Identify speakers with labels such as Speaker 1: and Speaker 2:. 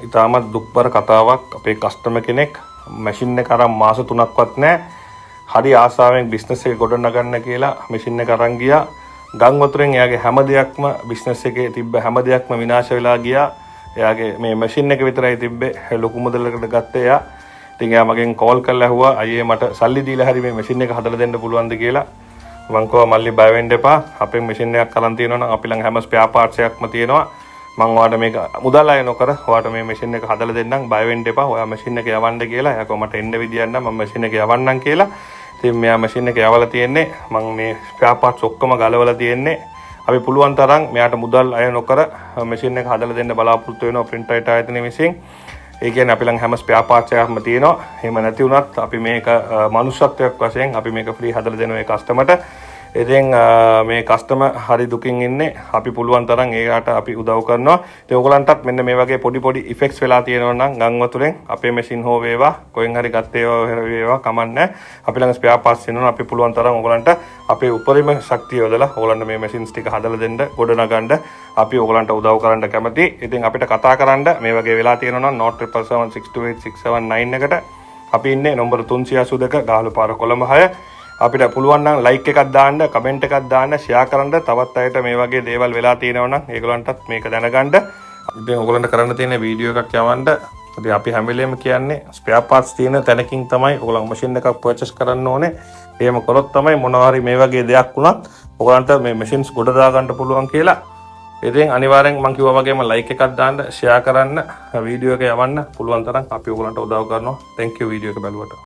Speaker 1: ඉතාමත් දුක්බර කතාවක්. අපේ කස්ටමර් කෙනෙක් මැෂින් එක අරන් මාස 3ක්වත් නැහැ. හරි ආසාවෙන් බිස්නස් එක ගොඩනගන්න කියලා මැෂින් එක අරන් ගියා. ගම් වතුරෙන් එයාගේ හැම දෙයක්ම බිස්නස් එකේ තිබ්බ හැම දෙයක්ම විනාශ වෙලා ගියා. එයාගේ මේ මැෂින් එක විතරයි තිබ්බේ. ලොකු මුදලකට ගත්තේ එයා. ඉතින් එයා මගෙන් කෝල් කරලා ඇහුවා අයියේ මට සල්ලි දීලා හරි මේ මැෂින් එක හදලා දෙන්න පුළුවන්ද කියලා. මං කිව්වා මල්ලි බය වෙන්න එපා. අපේ මැෂින් එකක් අරන් තියෙනවා නම් අපි ළඟ හැම ස්පෙයා පාර්ට්ස් එකක්ම තියෙනවා. මං ඔයාලට මේක මුදල් අය නොකර ඔයාලට මේ මැෂින් එක හදලා දෙන්නම්. බය වෙන්න එපා. ඔයා මැෂින් එක යවන්න කියලා. එයා කිව්වා මට එන්න විදියක් නැහැ. මම මැෂින් එක යවන්නම් කියලා. ඉතින් මෙයා මැෂින් එක යවලා තියෙන්නේ. මං මේ ස්පෙයා පාර්ට්ස් ඔක්කොම ගලවලා තියෙන්නේ. අපි පුළුවන් තරම් මෙයාට මුදල් අය නොකර මැෂින් එක හදලා දෙන්න බලාපොරොත්තු වෙනවා ප්‍රින්ටර් ආයතනය විසින්. ඒ කියන්නේ අපි ළඟ හැම ස්පෙයා පාර්ට්ස් එකක්ම තියෙනවා. එහෙම නැති වුණත් අපි මේක මනුෂ්‍යත්වයක් වශයෙන් අපි මේක ෆ්‍රී හදලා දෙනවා ඒ කස්ටමර්ට. ඉතින් මේ කස්ටමර් හරි දුකින් ඉන්නේ. අපි පුළුවන් තරම් ඒකට අපි උදව් කරනවා. ඉතින් ඕගලන්ටත් මෙන්න මේ වගේ පොඩි ඉෆෙක්ට්ස් වෙලා තියෙනවා නම් ගම් වතුරෙන් අපේ මැෂින් හෝ වේවා කොහෙන් හරි ගත්තේ වේවා කමන්නේ. අපි ළඟ ස්පෙයා පාර්ට්ස් තියෙනවා. අපි පුළුවන් තරම් ඕගලන්ට අපේ උපරිම ශක්තිය යොදලා ඕගලන්ට මේ මැෂින්ස් ටික හදලා දෙන්න ගොඩනගන්න අපි ඕගලන්ට උදව් කරන්න කැමතියි. ඉතින් අපිට කතා කරන්න මේ වගේ වෙලා තියෙනවා නම් 0777628 එකට අපි ඉන්නේ නම්බර 382 ගාලුපාර කොළඹ 6. අපිට පුළුවන් නම් ලයික් එකක් දාන්න, කමෙන්ට් එකක් දාන්න, ෂෙයා කරන්න. තවත් අයට මේ වගේ දේවල් වෙලා තියෙනවා නම් ඒගොල්ලන්ටත් මේක දැනගන්න. ඉතින් ඔයගොල්ලන්ට කරන්න තියෙන වීඩියෝ එකක් යවන්න. ඉතින් අපි හැම වෙලේම කියන්නේ ස්පෙයා පාර්ට්ස් තියෙන තැනකින් තමයි ඔයගොල්ලෝ මැෂින් එකක් පර්චේස් කරන්න ඕනේ. එහෙම කරොත් තමයි මොනවා හරි මේ වගේ දෙයක් වුණත් ඔයගොල්ලන්ට මේ මැෂින්ස් ගොඩ දා ගන්න පුළුවන් කියලා. ඉතින් අනිවාර්යෙන් මම කිව්වා වගේම ලයික් එකක් දාන්න, ෂෙයා කරන්න, වීඩියෝ එක යවන්න පුළුවන් තරම් අපි ඔයගොල්ලන්ට උදව් කරනවා. Thank you වීඩියෝ එක බලුවට.